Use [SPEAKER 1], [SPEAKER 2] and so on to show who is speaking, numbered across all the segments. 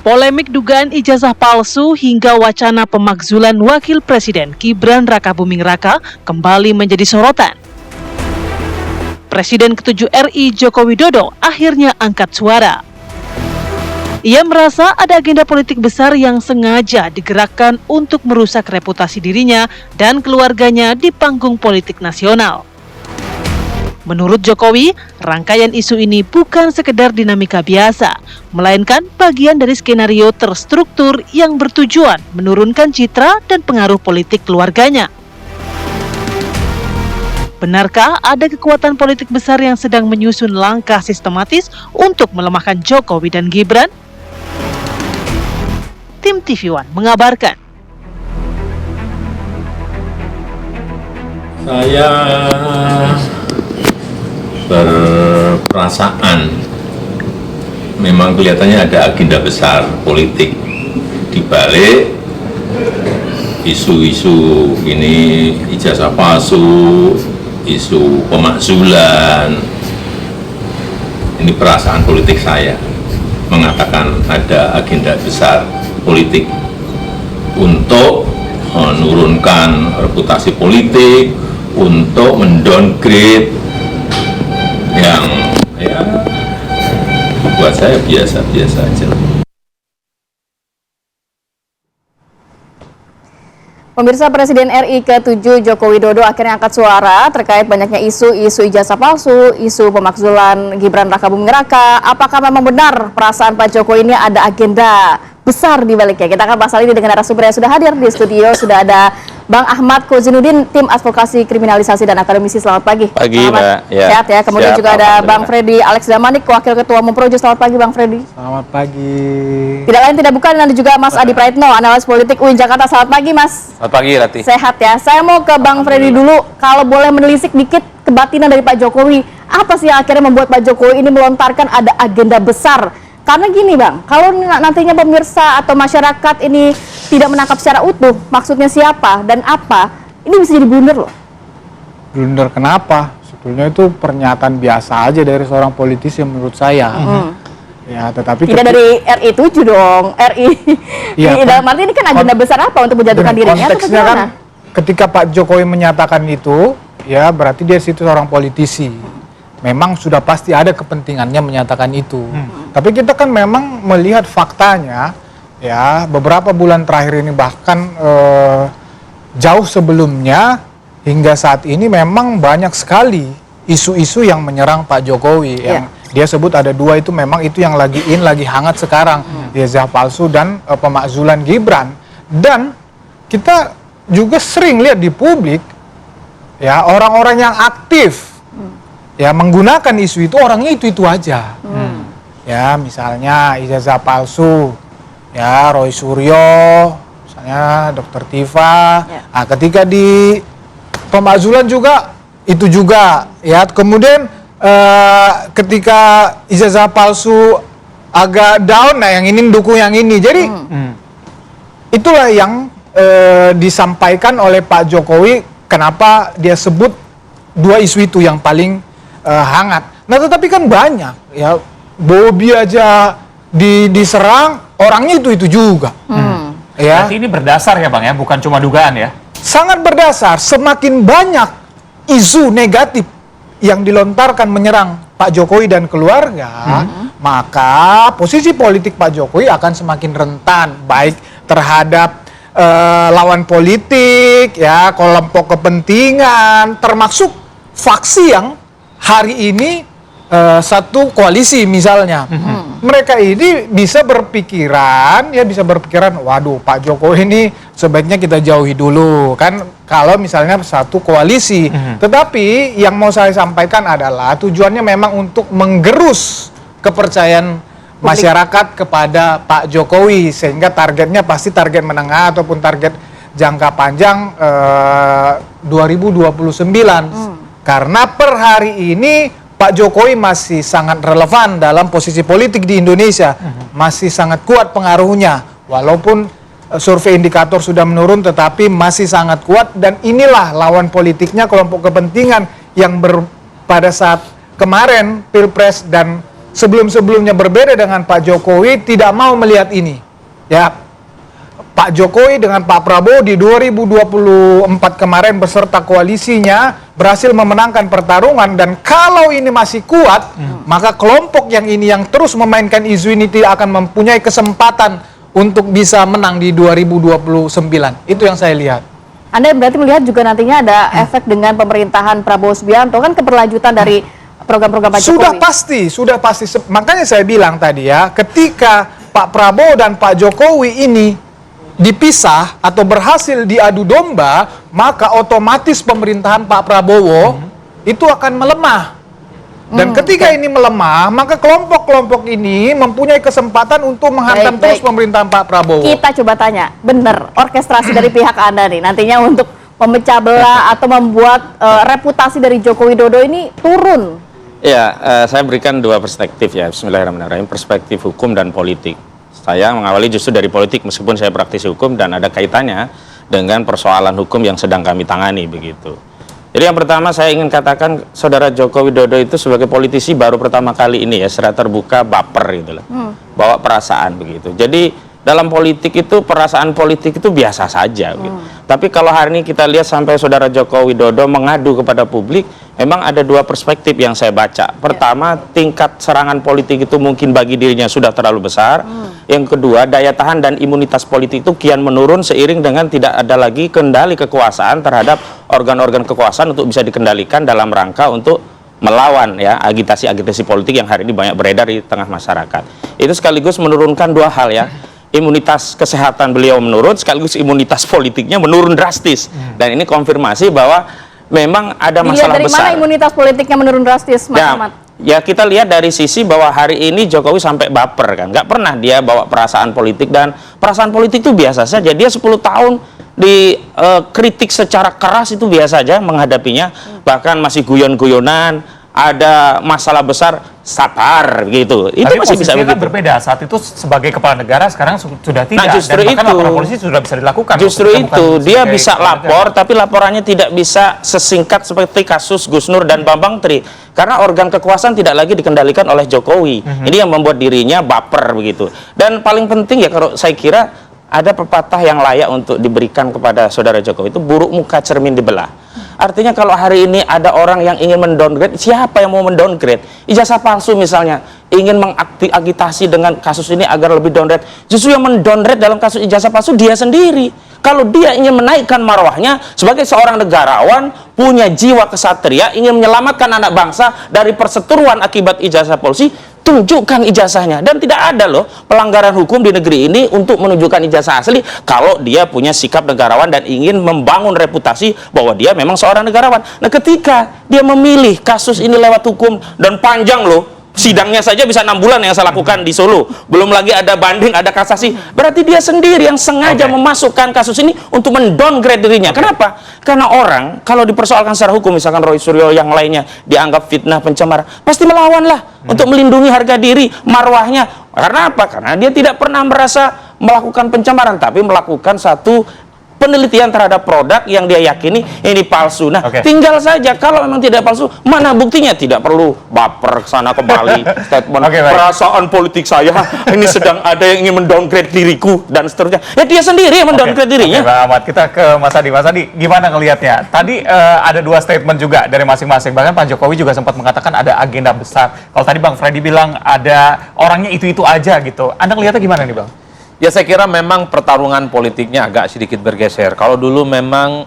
[SPEAKER 1] Polemik dugaan ijazah palsu hingga wacana pemakzulan Wakil Presiden Gibran Rakabuming Raka kembali menjadi sorotan. Presiden ke-7 RI Joko Widodo akhirnya angkat suara. Ia merasa ada agenda politik besar yang sengaja digerakkan untuk merusak reputasi dirinya dan keluarganya di panggung politik nasional. Menurut Jokowi, rangkaian isu ini bukan sekedar dinamika biasa, melainkan bagian dari skenario terstruktur yang bertujuan menurunkan citra dan pengaruh politik keluarganya. Benarkah ada kekuatan politik besar yang sedang menyusun langkah sistematis untuk melemahkan Jokowi dan Gibran? Tim TV One mengabarkan.
[SPEAKER 2] Saya berperasaan memang kelihatannya ada agenda besar politik di balik isu-isu ini, ijazah palsu, isu pemakzulan. Ini perasaan politik saya mengatakan ada agenda besar politik untuk menurunkan reputasi politik, untuk mendowngrade yang ya buat saya biasa-biasa aja.
[SPEAKER 3] Pemirsa, Presiden RI ke-7 Joko Widodo akhirnya angkat suara terkait banyaknya isu ijazah palsu, isu pemakzulan Gibran Rakabuming Raka. Apakah memang benar perasaan Pak Jokowi ini ada agenda besar di baliknya? Kita akan bahas hal ini dengan narasumber yang sudah hadir di studio. Sudah ada Bang Ahmad Kozinudin, tim advokasi kriminalisasi dan akademisi. Selamat pagi.
[SPEAKER 4] Pagi, Mbak.
[SPEAKER 3] Ya. Sehat ya. Kemudian juga ada Bang Freddy Alex Damanik, Wakil Ketua Umum Projo. Selamat pagi, Bang Freddy.
[SPEAKER 5] Selamat pagi.
[SPEAKER 3] Tidak lain tidak bukan, dan juga Mas Adi Praitno, analis politik UIN Jakarta. Selamat pagi, Mas.
[SPEAKER 4] Selamat pagi, Rati.
[SPEAKER 3] Sehat ya. Saya mau ke Bang Freddy dulu. Kalau boleh menelisik dikit kebatinan dari Pak Jokowi, apa sih yang akhirnya membuat Pak Jokowi ini melontarkan ada agenda besar? Karena gini Bang, kalau nantinya pemirsa atau masyarakat ini tidak menangkap secara utuh maksudnya siapa dan apa, ini bisa jadi blunder loh.
[SPEAKER 5] Blunder kenapa? Sebetulnya itu pernyataan biasa aja dari seorang politisi menurut saya. Ya, tetapi
[SPEAKER 3] tidak dari RI 7 dong, RI.
[SPEAKER 5] Ya,
[SPEAKER 3] dalam arti ini kan agenda besar apa untuk menjatuhkan dirinya?
[SPEAKER 5] Konteksnya kan ketika Pak Jokowi menyatakan itu, ya berarti dia situ seorang politisi. Memang sudah pasti ada kepentingannya menyatakan itu. Tapi kita kan memang melihat faktanya, ya beberapa bulan terakhir ini bahkan jauh sebelumnya hingga saat ini memang banyak sekali isu-isu yang menyerang Pak Jokowi. Yang dia sebut ada dua, itu memang itu yang lagi lagi hangat sekarang, ijazah palsu dan pemakzulan Gibran. Dan kita juga sering lihat di publik, ya orang-orang yang aktif ya menggunakan isu itu, orangnya itu aja. Ya misalnya ijazah palsu, ya Roy Suryo, misalnya Dr. Tifa. Nah, ketika di pemakzulan juga itu juga, ya. Kemudian ketika ijazah palsu agak down, nah yang ini dukung yang ini. Jadi itulah yang disampaikan oleh Pak Jokowi, kenapa dia sebut dua isu itu yang paling hangat. Nah tetapi kan banyak, ya Bobi aja diserang, orangnya itu juga. Ya.
[SPEAKER 4] Berarti ini berdasar ya Bang ya, bukan cuma dugaan ya?
[SPEAKER 5] Sangat berdasar. Semakin banyak isu negatif yang dilontarkan menyerang Pak Jokowi dan keluarga, maka posisi politik Pak Jokowi akan semakin rentan, baik terhadap lawan politik, ya kelompok kepentingan, termasuk faksi yang hari ini satu koalisi misalnya. Mereka ini bisa berpikiran, waduh Pak Jokowi ini sebaiknya kita jauhi dulu kan kalau misalnya satu koalisi. Tetapi yang mau saya sampaikan adalah tujuannya memang untuk menggerus kepercayaan masyarakat kepada Pak Jokowi, sehingga targetnya pasti target menengah ataupun target jangka panjang 2029. Karena per hari ini Pak Jokowi masih sangat relevan dalam posisi politik di Indonesia, masih sangat kuat pengaruhnya, walaupun survei indikator sudah menurun, tetapi masih sangat kuat. Dan inilah lawan politiknya, kelompok kepentingan yang pada saat kemarin Pilpres dan sebelum-sebelumnya berbeda dengan Pak Jokowi tidak mau melihat ini. Ya, Pak Jokowi dengan Pak Prabowo di 2024 kemarin beserta koalisinya berhasil memenangkan pertarungan, dan kalau ini masih kuat, maka kelompok yang ini yang terus memainkan isu ini tidak akan mempunyai kesempatan untuk bisa menang di 2029. Itu yang saya lihat.
[SPEAKER 3] Anda berarti melihat juga nantinya ada efek dengan pemerintahan Prabowo Subianto, kan keberlanjutan dari program-program Pak Jokowi.
[SPEAKER 5] Sudah pasti. Makanya saya bilang tadi ya, ketika Pak Prabowo dan Pak Jokowi ini dipisah atau berhasil diadu domba, maka otomatis pemerintahan Pak Prabowo itu akan melemah. Dan ketika ini melemah, maka kelompok-kelompok ini mempunyai kesempatan untuk menghantam terus pemerintahan Pak Prabowo.
[SPEAKER 3] Kita coba tanya, benar orkestrasi dari pihak Anda nih nantinya untuk memecah belah atau membuat reputasi dari Joko Widodo ini turun?
[SPEAKER 6] Ya, saya berikan dua perspektif ya, bismillahirrahmanirrahim, perspektif hukum dan politik. Saya mengawali justru dari politik meskipun saya praktisi hukum dan ada kaitannya dengan persoalan hukum yang sedang kami tangani begitu. Jadi yang pertama saya ingin katakan saudara Joko Widodo itu sebagai politisi baru pertama kali ini ya secara terbuka baper gitu loh. Bawa perasaan begitu. Jadi dalam politik itu perasaan politik itu biasa saja gitu. Tapi kalau hari ini kita lihat sampai saudara Joko Widodo mengadu kepada publik, memang ada dua perspektif yang saya baca. Pertama, tingkat serangan politik itu mungkin bagi dirinya sudah terlalu besar. Yang kedua, daya tahan dan imunitas politik itu kian menurun seiring dengan tidak ada lagi kendali kekuasaan terhadap organ-organ kekuasaan untuk bisa dikendalikan dalam rangka untuk melawan ya agitasi-agitasi politik yang hari ini banyak beredar di tengah masyarakat. Itu sekaligus menurunkan dua hal ya. Imunitas kesehatan beliau menurun, sekaligus imunitas politiknya menurun drastis. Dan ini konfirmasi bahwa memang ada masalah
[SPEAKER 3] dari
[SPEAKER 6] besar.
[SPEAKER 3] Dari mana imunitas politiknya menurun drastis, Mas Ahmad?
[SPEAKER 6] Ya kita lihat dari sisi bahwa hari ini Jokowi sampai baper kan. Nggak pernah dia bawa perasaan politik, dan perasaan politik itu biasa saja. Dia 10 tahun dikritik secara keras itu biasa saja menghadapinya. Bahkan masih guyon-guyonan, ada masalah besar, sabar gitu. Itu
[SPEAKER 4] tapi
[SPEAKER 6] masih bisa begitu.
[SPEAKER 4] Kan berbeda saat itu sebagai kepala negara, sekarang sudah tidak.
[SPEAKER 6] Nah, justru
[SPEAKER 4] dan bahkan
[SPEAKER 6] itu
[SPEAKER 4] laporan polisi sudah bisa dilakukan.
[SPEAKER 6] Justru itu dia bisa lapor, tapi laporannya tidak bisa sesingkat seperti kasus Gus Nur dan Bambang Tri, karena organ kekuasaan tidak lagi dikendalikan oleh Jokowi. Ini yang membuat dirinya baper begitu. Dan paling penting ya, kalau saya kira ada pepatah yang layak untuk diberikan kepada saudara Jokowi, itu buruk muka cermin dibelah. Artinya kalau hari ini ada orang yang ingin mendowngrade, siapa yang mau mendowngrade? Ijazah palsu misalnya, ingin mengagitasi dengan kasus ini agar lebih downgrade. Justru yang mendowngrade dalam kasus ijazah palsu dia sendiri. Kalau dia ingin menaikkan marwahnya sebagai seorang negarawan, punya jiwa kesatria, ingin menyelamatkan anak bangsa dari perseteruan akibat ijazah palsu, tunjukkan ijazahnya. Dan tidak ada loh pelanggaran hukum di negeri ini untuk menunjukkan ijazah asli kalau dia punya sikap negarawan dan ingin membangun reputasi bahwa dia memang seorang negarawan. Nah, ketika dia memilih kasus ini lewat hukum dan panjang loh, sidangnya saja bisa 6 bulan yang saya lakukan di Solo, belum lagi ada banding, ada kasasi, berarti dia sendiri yang sengaja memasukkan kasus ini untuk mendowngrade dirinya. Kenapa? Karena orang kalau dipersoalkan secara hukum, misalkan Roy Suryo yang lainnya dianggap fitnah, pencemar, pasti melawan lah untuk melindungi harga diri, marwahnya. Karena apa? Karena dia tidak pernah merasa melakukan pencemaran, tapi melakukan satu penelitian terhadap produk yang dia yakini ini palsu. Nah, tinggal saja kalau memang tidak palsu, mana buktinya? Tidak perlu baper kesana kembali, statement perasaan politik saya ini sedang ada yang ingin mendowngrade diriku dan seterusnya. Ya dia sendiri yang mendowngrade dirinya.
[SPEAKER 4] Bang Ahmad, kita ke Mas Adi. Mas Adi, gimana ngelihatnya? Tadi ada dua statement juga dari masing-masing. Bahkan Pak Jokowi juga sempat mengatakan ada agenda besar. Kalau tadi Bang Freddy bilang ada orangnya itu-itu aja gitu. Anda ngelihatnya gimana nih Bang?
[SPEAKER 7] Ya saya kira memang pertarungan politiknya agak sedikit bergeser. Kalau dulu memang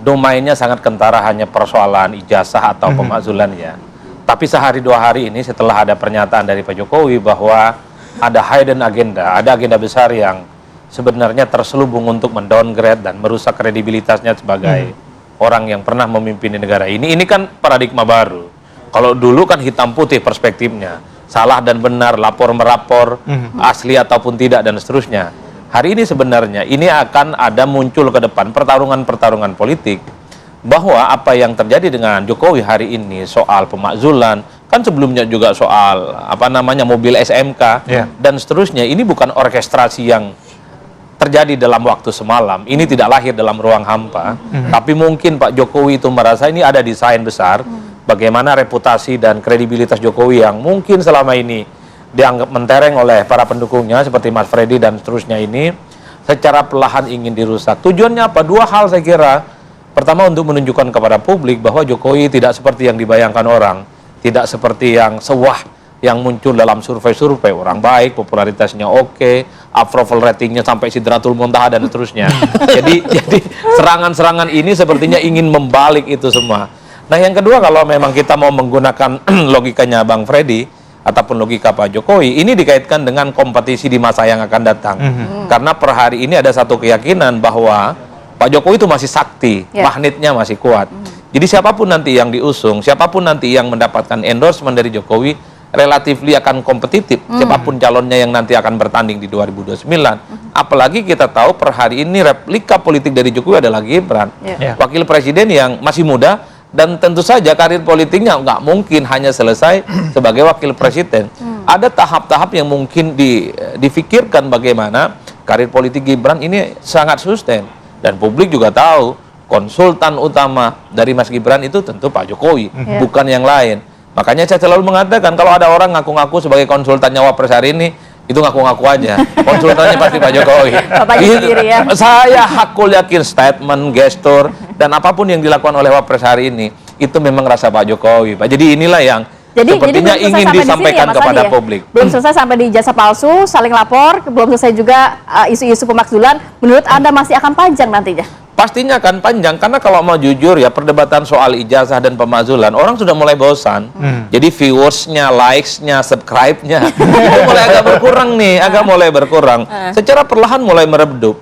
[SPEAKER 7] domainnya sangat kentara hanya persoalan ijazah atau pemakzulan ya. Tapi sehari dua hari ini setelah ada pernyataan dari Pak Jokowi bahwa ada hidden agenda, ada agenda besar yang sebenarnya terselubung untuk mendowngrade dan merusak kredibilitasnya sebagai orang yang pernah memimpin negara ini kan paradigma baru. Kalau dulu kan hitam putih perspektifnya. Salah dan benar, lapor merapor, asli ataupun tidak, dan seterusnya. Hari ini sebenarnya ini akan ada muncul ke depan pertarungan-pertarungan politik, bahwa apa yang terjadi dengan Jokowi hari ini soal pemakzulan, kan sebelumnya juga soal mobil SMK dan seterusnya, ini bukan orkestrasi yang terjadi dalam waktu semalam, ini tidak lahir dalam ruang hampa, tapi mungkin Pak Jokowi itu merasa ini ada desain besar bagaimana reputasi dan kredibilitas Jokowi yang mungkin selama ini dianggap mentereng oleh para pendukungnya seperti Mas Freddy dan seterusnya ini secara perlahan ingin dirusak. Tujuannya apa? Dua hal saya kira. Pertama, untuk menunjukkan kepada publik bahwa Jokowi tidak seperti yang dibayangkan orang, tidak seperti yang sewah yang muncul dalam survei-survei. Orang baik, popularitasnya oke, approval ratingnya sampai Sidratul Muntaha dan seterusnya. jadi serangan-serangan ini sepertinya ingin membalik itu semua. Nah, yang kedua, kalau memang kita mau menggunakan logikanya Bang Freddy ataupun logika Pak Jokowi, ini dikaitkan dengan kompetisi di masa yang akan datang. Karena per hari ini ada satu keyakinan bahwa Pak Jokowi itu masih sakti, magnetnya masih kuat. Jadi siapapun nanti yang diusung, siapapun nanti yang mendapatkan endorsement dari Jokowi, relatifly akan kompetitif. Siapapun calonnya yang nanti akan bertanding di 2029. Apalagi kita tahu per hari ini replika politik dari Jokowi adalah Gibran, wakil presiden yang masih muda, dan tentu saja karir politiknya nggak mungkin hanya selesai sebagai wakil presiden. Ada tahap-tahap yang mungkin difikirkan bagaimana karir politik Gibran ini sangat sustain. Dan publik juga tahu konsultan utama dari Mas Gibran itu tentu Pak Jokowi, bukan yang lain. Makanya saya selalu mengatakan kalau ada orang ngaku-ngaku sebagai konsultannya Wapres hari ini, itu ngaku-ngaku aja. Konsultannya pasti Pak Jokowi. Saya hakul yakin statement, gestur, dan apapun yang dilakukan oleh Wapres hari ini, itu memang rasa Pak Jokowi, Pak. Jadi inilah yang sepertinya ingin disampaikan kepada publik.
[SPEAKER 3] Belum selesai sampai di ijazah palsu, saling lapor, belum selesai juga isu-isu pemakzulan. Menurut Anda masih akan panjang nantinya?
[SPEAKER 7] Pastinya akan panjang, karena kalau mau jujur ya, perdebatan soal ijazah dan pemakzulan, orang sudah mulai bosan. Jadi viewersnya, likes-nya, subscribe-nya, itu mulai agak berkurang nih, mulai berkurang. Secara perlahan mulai meredup.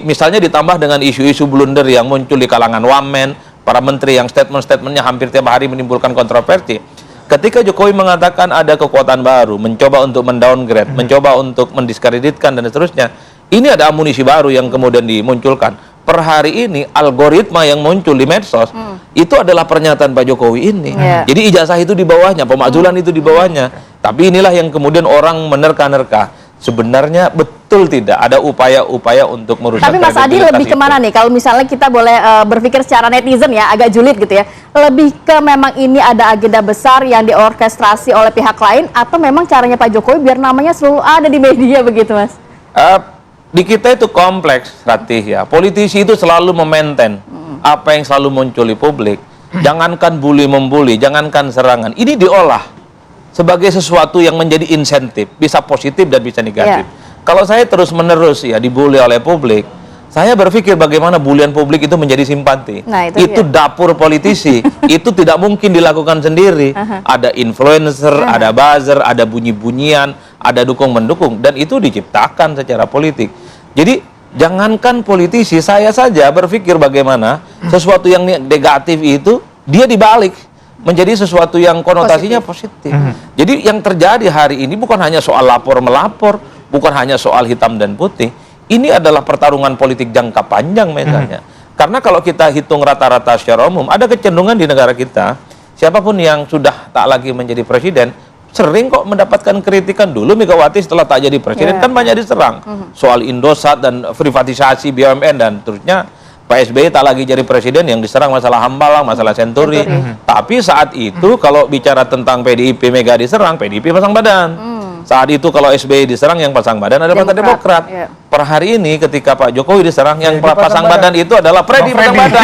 [SPEAKER 7] Misalnya ditambah dengan isu-isu blunder yang muncul di kalangan wamen, para menteri yang statement-statementnya hampir tiap hari menimbulkan kontroversi. Ketika Jokowi mengatakan ada kekuatan baru, mencoba untuk mendowngrade, mencoba untuk mendiskreditkan dan seterusnya, ini ada amunisi baru yang kemudian dimunculkan. Per hari ini algoritma yang muncul di medsos itu adalah pernyataan Pak Jokowi ini. Jadi ijazah itu di bawahnya, pemakzulan itu di bawahnya. Tapi inilah yang kemudian orang menerka-nerka. Sebenarnya betul tidak ada upaya-upaya untuk merusak.
[SPEAKER 3] Tapi Mas Adi lebih kemana nih? Kalau misalnya kita boleh berpikir secara netizen ya, agak julid gitu ya. Lebih ke memang ini ada agenda besar yang diorkestrasi oleh pihak lain, atau memang caranya Pak Jokowi biar namanya selalu ada di media begitu, Mas?
[SPEAKER 7] Di kita itu kompleks, Ratih ya. Politisi itu selalu memaintain apa yang selalu muncul di publik. Jangankan bully-membuli, jangankan serangan. Ini diolah sebagai sesuatu yang menjadi insentif, bisa positif dan bisa negatif. Kalau saya terus-menerus ya dibully oleh publik, saya berpikir bagaimana bulian publik itu menjadi simpati.
[SPEAKER 3] Nah,
[SPEAKER 7] itu dapur politisi. Itu tidak mungkin dilakukan sendiri. Ada influencer, ada buzzer, ada bunyi-bunyian, ada dukung-mendukung, dan itu diciptakan secara politik. Jadi jangankan politisi, saya saja berpikir bagaimana sesuatu yang negatif itu dia dibalik menjadi sesuatu yang konotasinya positif. Jadi yang terjadi hari ini bukan hanya soal lapor-melapor, bukan hanya soal hitam dan putih. Ini adalah pertarungan politik jangka panjang misalnya. Karena kalau kita hitung rata-rata secara umum, ada kecenderungan di negara kita, siapapun yang sudah tak lagi menjadi presiden, sering kok mendapatkan kritikan. Dulu Megawati setelah tak jadi presiden kan banyak diserang. Soal Indosat dan privatisasi BUMN dan terusnya. Pak SBY tak lagi jadi presiden yang diserang masalah Hambalang, masalah Senturi. Tapi saat itu kalau bicara tentang PDIP, Mega diserang, PDIP pasang badan. Saat itu kalau SBY diserang, yang pasang badan ada Partai Demokrat. Per hari ini ketika Pak Jokowi diserang, yang pasang badan itu adalah Freddy pasang badan.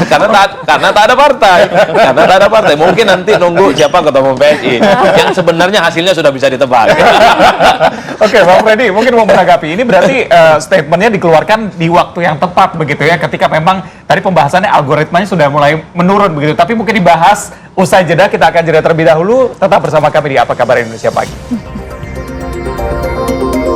[SPEAKER 7] karena tak ada partai. Karena tak ada partai. Mungkin nanti nunggu siapa ketua PSI. Yang sebenarnya hasilnya sudah bisa ditebak.
[SPEAKER 4] Oke, Bang Freddy, mungkin mau menanggapi ini berarti statementnya dikeluarkan di waktu yang tepat begitu ya, ketika memang tadi pembahasannya algoritmanya sudah mulai menurun begitu, tapi mungkin dibahas usai jeda. Kita akan jeda terlebih dahulu. Tetap bersama kami di Apa Kabar Indonesia Pagi.